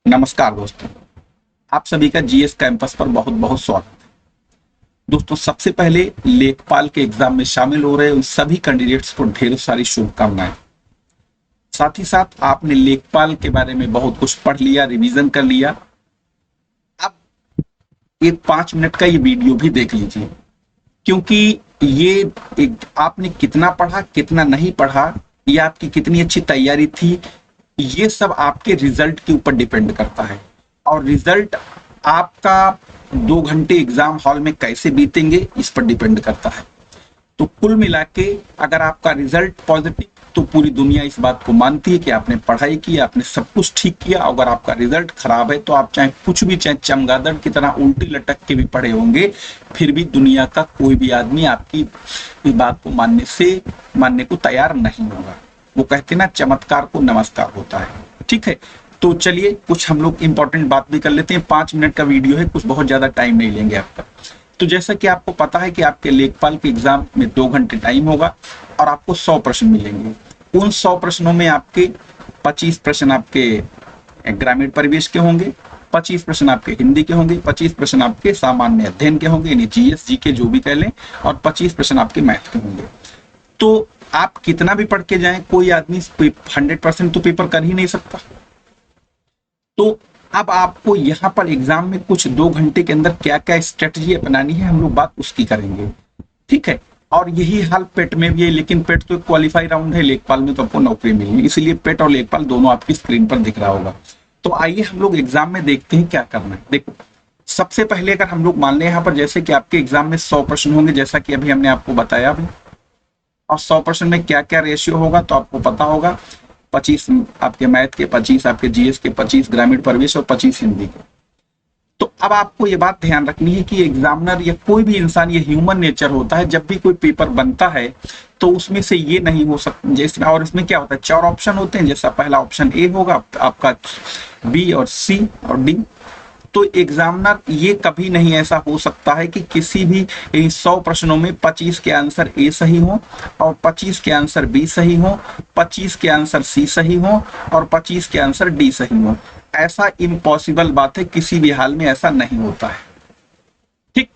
नमस्कार दोस्तों, आप सभी का जीएस कैंपस पर बहुत बहुत स्वागत है। दोस्तों, सबसे पहले लेखपाल के एग्जाम में शामिल हो रहे उन सभी कैंडिडेट्स को ढेर सारी शुभकामनाएं। साथ ही साथ आपने लेखपाल के बारे में बहुत कुछ पढ़ लिया, रिवीजन कर लिया। अब एक 5 मिनट का ये वीडियो भी देख लीजिए, क्योंकि ये आपने कितना पढ़ा, कितना नहीं पढ़ा, या आपकी कितनी अच्छी तैयारी थी, ये सब आपके रिजल्ट के ऊपर डिपेंड करता है। और रिजल्ट आपका 2 घंटे एग्जाम हॉल में कैसे बीतेंगे इस पर डिपेंड करता है। तो कुल मिला के अगर आपका रिजल्ट पॉजिटिव, तो पूरी दुनिया इस बात को मानती है कि आपने पढ़ाई की, आपने सब कुछ ठीक किया। अगर आपका रिजल्ट खराब है तो आप चाहे कुछ भी, चाहे चमगादड़ की तरह उल्टी लटक के भी पढ़े होंगे, फिर भी दुनिया का कोई भी आदमी आपकी इस बात को मानने को तैयार नहीं होगा। वो कहते ना, चमत्कार को नमस्कार होता है। ठीक है, तो चलिए कुछ हम लोग इंपॉर्टेंट बात भी कर लेते हैं। 5 मिनट का वीडियो है, कुछ बहुत ज्यादा टाइम नहीं लेंगे आपका। तो जैसा कि आपको पता है कि आपके लेखपाल के एग्जाम में 2 घंटे टाइम होगा और आपको 100 प्रश्न मिलेंगे। उन 100 प्रश्नों में आपके 25 प्रश्न आपके ग्रामीण परिवेश के होंगे, 25 प्रश्न आपके हिंदी के होंगे, 25 प्रश्न आपके सामान्य अध्ययन के होंगे, यानी जीएस जीके जो भी कह लें, और 25 प्रश्न आपके मैथ के होंगे। तो आप कितना भी पढ़ के जाएं, कोई आदमी 100% तो पेपर कर ही नहीं सकता। तो अब आपको यहाँ पर एग्जाम में कुछ 2 घंटे के अंदर क्या क्या स्ट्रेटजी अपनानी है, हम लोग बात उसकी करेंगे। ठीक है, और यही हाल पेट में भी है, लेकिन पेट तो एक क्वालिफाई राउंड है, लेखपाल में तो आपको नौकरी मिली, इसलिए पेट और लेखपाल दोनों आपकी स्क्रीन पर दिख रहा होगा। तो आइए हम लोग एग्जाम में देखते हैं क्या करना है। देखो, सबसे पहले अगर हम लोग मान लें यहाँ पर जैसे कि आपके एग्जाम में 100 प्रश्न होंगे, जैसा कि अभी हमने आपको बताया भी, और 100% में क्या क्या रेशियो होगा तो आपको पता होगा। 25 आपके मैथ के, 25 आपके जीएस के, 25 ग्रामीण परिवेश और 25 हिंदी के। तो अब आपको ये बात ध्यान रखनी है कि एग्जामिनर या कोई भी इंसान, ये ह्यूमन नेचर होता है, जब भी कोई पेपर बनता है तो उसमें से ये नहीं हो सकता जैसे, और इसमें क्या होता है, 4 ऑप्शन होते हैं। जैसा पहला ऑप्शन ए होगा आपका, बी और सी और डी। तो एग्जामिनर ये कभी नहीं ऐसा हो सकता है कि किसी भी 100 प्रश्नों में 25 के आंसर ए सही हो और 25 के आंसर बी सही हो, 25 के आंसर सी सही हो और 25 के आंसर डी सही हो। ऐसा इम्पॉसिबल बात है, किसी भी हाल में ऐसा नहीं होता है। ठीक,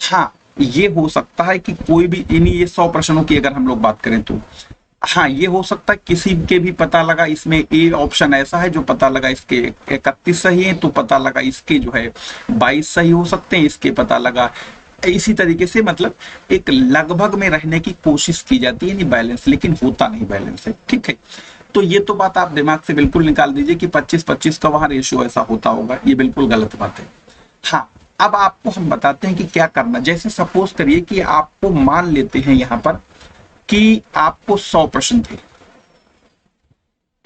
हाँ, ये हो सकता है कि कोई भी इन्हीं ये 100 प्रश्नों की अगर हम लोग बात करें तो हाँ, ये हो सकता है किसी के भी पता लगा इसमें ए ऑप्शन ऐसा है जो पता लगा इसके 31 सही है, तो पता लगा इसके जो है 22 सही हो सकते हैं, इसके पता लगा इसी तरीके से, मतलब एक लगभग में रहने की कोशिश की जाती है, नहीं बैलेंस, लेकिन होता नहीं बैलेंस है। ठीक है, तो ये तो बात आप दिमाग से बिल्कुल निकाल दीजिए कि 25-25 का वहां रेशियो ऐसा होता होगा, ये बिल्कुल गलत बात है। हाँ, अब आपको हम बताते हैं कि क्या करना। जैसे सपोज करिए कि आपको मान लेते हैं यहाँ पर कि आपको 100 प्रश्न थे।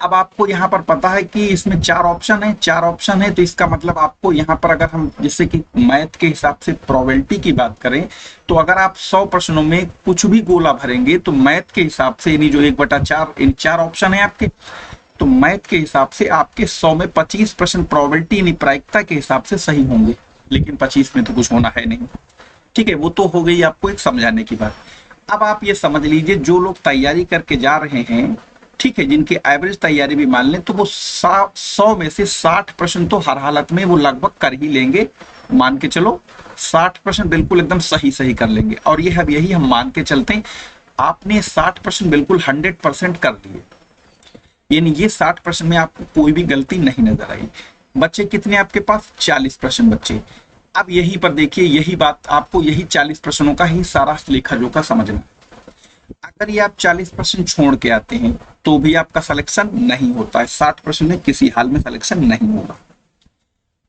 अब आपको यहाँ पर पता है कि इसमें 4 ऑप्शन है, 4 ऑप्शन है, तो इसका मतलब आपको यहाँ पर अगर हम जैसे कि मैथ के हिसाब से प्रोबेबिलिटी की बात करें, तो अगर आप 100 प्रश्नों में कुछ भी गोला भरेंगे तो मैथ के हिसाब से, यानी जो 1/4 इन 4 ऑप्शन है आपके, तो मैथ के हिसाब से आपके 100 में 25 प्रश्न प्रोबेबिलिटी यानी प्रायिकता के हिसाब से सही होंगे, लेकिन 25 में तो कुछ होना है नहीं। ठीक है, वो तो हो गई आपको एक समझाने की बात। अब आप ये समझ लीजिए, जो लोग तैयारी करके जा रहे हैं, ठीक है, जिनकी एवरेज तैयारी भी मान लें, तो वो 100 में से 60 प्रश्न तो हर हालत में वो लगभग कर ही लेंगे। मान के चलो 60 प्रश्न बिल्कुल एकदम सही सही कर लेंगे। और ये अब यही हम मान के चलते हैं, आपने 60 प्रश्न बिल्कुल 100% कर दिए, यानी ये 60 प्रश्न में आपको कोई भी गलती नहीं नजर आई। बच्चे कितने आपके पास, 40 प्रश्न बच्चे। अब यहीं पर देखिए, यही बात आपको, यही 40 प्रश्नों का ही सारा लेखा जोखा समझना। अगर ये आप 40 प्रश्न छोड़ के आते हैं तो भी आपका सिलेक्शन नहीं होता है, 60 प्रश्न में किसी हाल में सिलेक्शन नहीं होगा।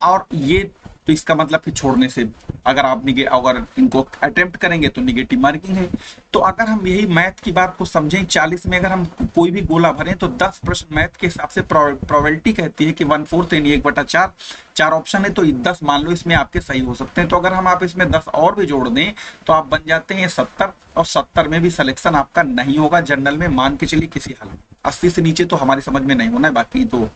और ये तो इसका मतलब कि छोड़ने से, अगर आप अगर इनको अटेम्प्ट करेंगे तो निगेटिव मार्किंग है। तो अगर हम यही मैथ की बात को समझें, 40 में अगर हम कोई भी गोला भरें तो 10 प्रश्न मैथ के हिसाब से प्रोबेबिलिटी कहती है कि 1/4 यानी 1/4, 4 ऑप्शन है तो 10 मान लो इसमें आपके सही हो सकते हैं। तो अगर हम आप इसमें 10 और भी जोड़ दें तो आप बन जाते हैं 70, और 70 में भी सिलेक्शन आपका नहीं होगा जनरल में, मान के चलिए किसी हाल में। 80 से नीचे तो हमारी समझ में नहीं होना है, बाकी तो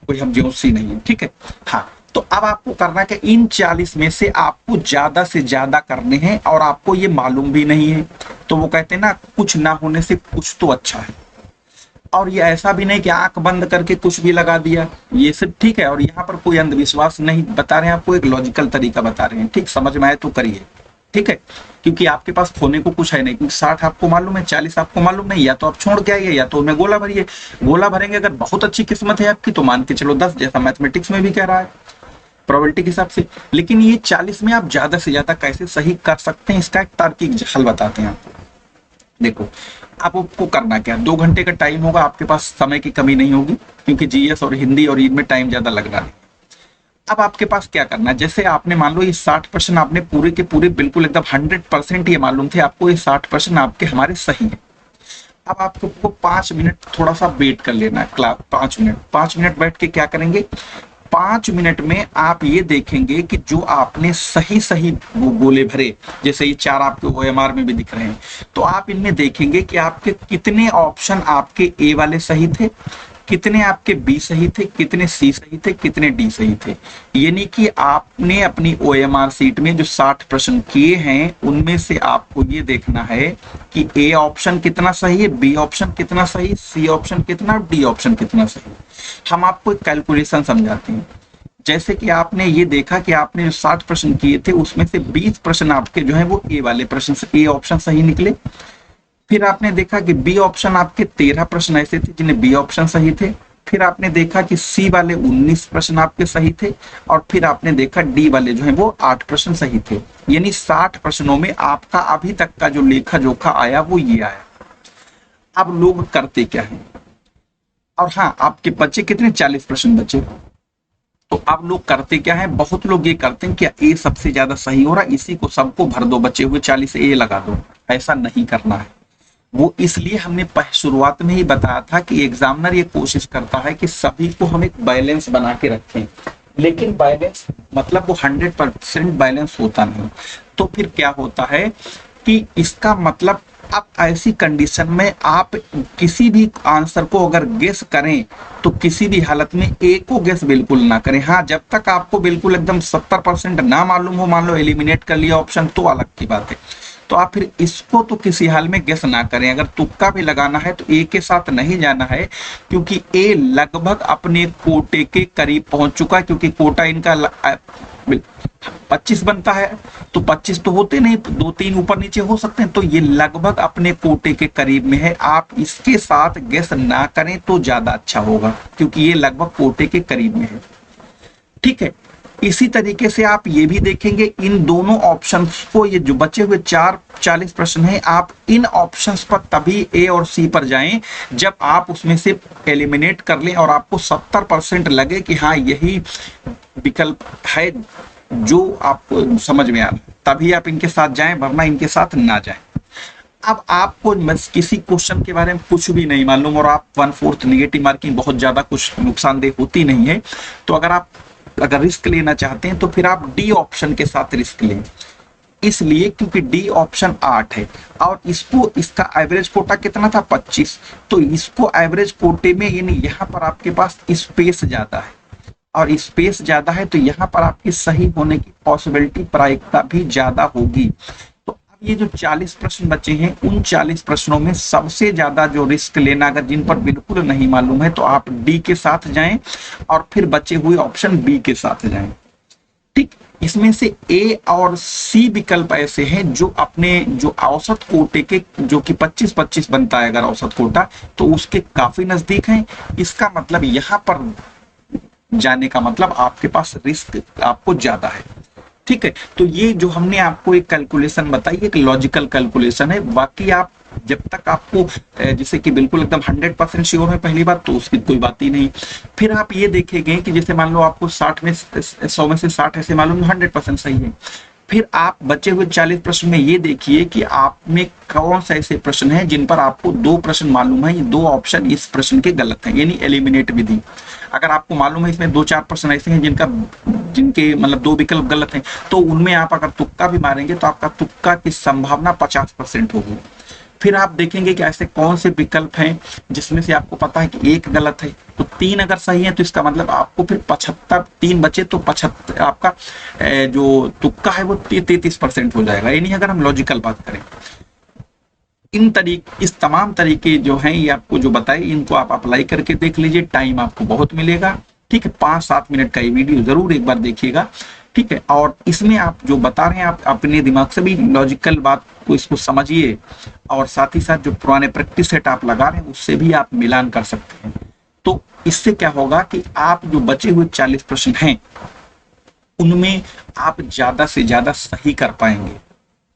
कोई हम जोशी नहीं है। ठीक है, हाँ, तो अब आपको करना कि इन 40 में से आपको ज्यादा से ज्यादा करने हैं, और आपको ये मालूम भी नहीं है। तो वो कहते हैं ना, कुछ ना होने से कुछ तो अच्छा है। और ये ऐसा भी नहीं कि आंख बंद करके कुछ भी लगा दिया, ये सब ठीक है। और यहाँ पर कोई अंधविश्वास नहीं बता रहे हैं आपको, एक लॉजिकल तरीका बता रहे हैं। ठीक, समझ में आए तो करिए, ठीक है। क्योंकि आपके पास खोने को कुछ है नहीं, क्योंकि 60 आपको मालूम है, 40 आपको मालूम नहीं, या तो आप छोड़ के आइए या तो उनमें गोला भरिए। गोला भरेंगे अगर बहुत अच्छी किस्मत है आपकी तो मान के चलो 10, जैसा मैथमेटिक्स में भी कह रहा है प्रोबेबिलिटी के हिसाब से। लेकिन ये 40 में आप ज्यादा से ज्यादा कैसे सही कर सकते हैं, इसका एक तार्किक हल बताते हैं आपको। देखो, आपको करना क्या, 2 घंटे का टाइम होगा आपके पास, समय की कमी नहीं होगी, क्योंकि जीएस और हिंदी और इनमें टाइम ज्यादा लगना नहीं। अब आपके पास क्या करना है, जैसे आपने मान लो ये 60% आपने पूरे के पूरे बिल्कुल एकदम 100% ये मालूम थे आपको, ये 60% आपके हमारे सही है। अब आपको 5 मिनट थोड़ा सा वेट कर लेना है, 5 मिनट बैठ के क्या करेंगे, 5 मिनट में आप ये देखेंगे कि जो आपने सही सही वो गोले भरे, जैसे ये 4 आपके ओएमआर में भी दिख रहे हैं, तो आप इनमें देखेंगे कि आपके कितने ऑप्शन आपके ए वाले सही थे, कितने आपके बी सही थे, कितने सी सही थे, कितने डी सही थे। यानी कि आपने अपनी ओएमआर सीट में जो 60 प्रश्न किए हैं उनमें से आपको ये देखना है कि ए ऑप्शन कितना सही है, बी ऑप्शन कितना सही, सी ऑप्शन कितना, डी ऑप्शन कितना सही। हम आपको एक कैलकुलेशन समझाते हैं। जैसे कि आपने ये देखा कि आपने जो 60 प्रश्न किए थे उसमें से 20 प्रश्न आपके जो है वो ए वाले प्रश्न से ए ऑप्शन सही निकले। फिर आपने देखा कि बी ऑप्शन आपके 13 प्रश्न ऐसे थे जिन्हें बी ऑप्शन सही थे। फिर आपने देखा कि सी वाले 19 प्रश्न आपके सही थे। और फिर आपने देखा डी वाले जो है वो 8 प्रश्न सही थे। यानी 60 प्रश्नों में आपका अभी तक का जो लेखा जोखा आया वो ये आया। अब लोग करते क्या है, और हाँ आपके बच्चे कितने, 40 प्रश्न बचे। तो अब लोग करते क्या है, बहुत लोग ये करते हैं कि ए सबसे ज्यादा सही हो रहा, इसी को सबको भर दो, बचे हुए 40 ए लगा दो। ऐसा नहीं करना है। वो इसलिए हमने शुरुआत में ही बताया था कि एग्जामिनर ये कोशिश करता है कि सभी को हम एक बैलेंस बना के रखें, लेकिन बैलेंस मतलब वो 100% बैलेंस होता नहीं। तो फिर क्या होता है कि इसका मतलब अब ऐसी कंडीशन में आप किसी भी आंसर को अगर गेस करें तो किसी भी हालत में ए को गेस बिल्कुल ना करें। हाँ, जब तक आपको बिल्कुल एकदम 70% ना मालूम हो, मान लो एलिमिनेट कर लिया ऑप्शन, तो अलग की बात है। तो आप फिर इसको तो किसी हाल में गेस ना करें। अगर तुक्का भी लगाना है तो ए के साथ नहीं जाना है, क्योंकि ए लगभग अपने कोटे के करीब पहुंच चुका है। क्योंकि कोटा इनका 25 बनता है, तो 25 तो होते नहीं, 2-3 ऊपर नीचे हो सकते हैं, तो ये लगभग अपने कोटे के करीब में है। आप इसके साथ गेस ना करें तो ज्यादा अच्छा होगा, क्योंकि ये लगभग कोटे के करीब में है। ठीक है, इसी तरीके से आप ये भी देखेंगे इन दोनों ऑप्शंस को, ये जो बचे हुए 40 प्रश्न हैं, आप इन ऑप्शंस पर तभी ए और सी पर जाएं जब आप उसमें से एलिमिनेट कर लें और आपको 70% लगे कि हाँ यही विकल्प है जो आपको समझ में आ रहा है, तभी आप इनके साथ जाएं, वरना इनके साथ ना जाएं। अब आपको किसी क्वेश्चन के बारे में कुछ भी नहीं मालूम और आप 1/4 नेगेटिव मार्किंग बहुत ज्यादा कुछ नुकसानदेह होती नहीं है, तो अगर रिस्क लेना चाहते हैं तो फिर आप डी ऑप्शन के साथ रिस्क लें। इसलिए क्योंकि डी ऑप्शन 8 है और इसका एवरेज कोटा कितना था, 25। तो इसको एवरेज कोटे में, यानी यहाँ पर आपके पास स्पेस ज्यादा है, और स्पेस ज्यादा है तो यहाँ पर आपकी सही होने की पॉसिबिलिटी, प्रायिकता भी ज्यादा होगी। तो अब ये जो 40 प्रश्न बचे हैं, उन 40 प्रश्नों में सबसे ज्यादा जो रिस्क लेना, अगर जिन पर बिल्कुल नहीं मालूम है, तो आप डी के साथ जाएं और फिर बचे हुए ऑप्शन बी के साथ जाएं। ठीक, इसमें से ए और सी विकल्प ऐसे हैं जो औसत कोटे के, जो कि 25-25 बनता है अगर औसत कोटा, तो उसके काफी नजदीक हैं। इसका मतलब यहाँ पर जाने का मतलब आपके पास रिस्क आपको ज्यादा है। ठीक है, तो ये जो हमने आपको एक कैलकुलेशन बताई, एक लॉजिकल कैलकुलेशन है। बाकी आप जब तक आपको जैसे कि बिल्कुल एकदम 100% श्योर है पहली बात, तो उसकी कोई बात ही नहीं। फिर आप ये देखेंगे कि जैसे मान लो आपको 100 में से 60 ऐसे मालूम 100% सही है। फिर आप बचे हुए 40 प्रश्न में ये देखिए कि आप में कौन से ऐसे प्रश्न हैं जिन पर आपको 2 प्रश्न मालूम है, ये 2 ऑप्शन इस प्रश्न के गलत हैं, यानी एलिमिनेट विधि। अगर आपको मालूम है इसमें 2-4 प्रश्न ऐसे हैं जिनके मतलब 2 विकल्प गलत हैं, तो उनमें आप अगर तुक्का भी मारेंगे तो आपका तुक्का की संभावना 50% होगी। फिर आप देखेंगे कि ऐसे कौन से विकल्प हैं जिसमें से आपको पता है कि 1 गलत है, तो 3 अगर सही है तो इसका मतलब आपको फिर 75, 3 बचे तो 75 आपका जो तुक्का है वो 33% हो जाएगा। यानी अगर हम लॉजिकल बात करें, इस तमाम तरीके जो हैं ये आपको जो बताए, इनको आप अप्लाई करके देख लीजिए, टाइम आपको बहुत मिलेगा। ठीक है, 5-7 मिनट का ये वीडियो जरूर एक बार देखिएगा। ठीक है, और इसमें आप जो बता रहे हैं आप अपने दिमाग से भी लॉजिकल बात को इसको समझिए, और साथ ही साथ जो पुराने प्रैक्टिस सेट आप लगा रहे हैं उससे भी आप मिलान कर सकते हैं। तो इससे क्या होगा कि आप जो बचे हुए 40 प्रश्न हैं उनमें आप ज्यादा से ज्यादा सही कर पाएंगे।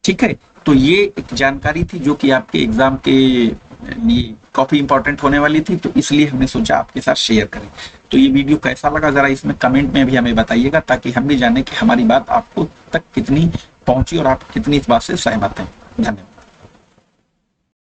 ठीक है, तो ये एक जानकारी थी जो कि आपके एग्जाम के लिए काफी इंपॉर्टेंट होने वाली थी, तो इसलिए हमने सोचा आपके साथ शेयर करें। तो ये वीडियो कैसा लगा जरा इसमें कमेंट में भी हमें बताइएगा, ताकि हम भी जाने कि हमारी बात आपको तक कितनी पहुंची और आप कितनी इस बात से सहमत हैं। धन्यवाद।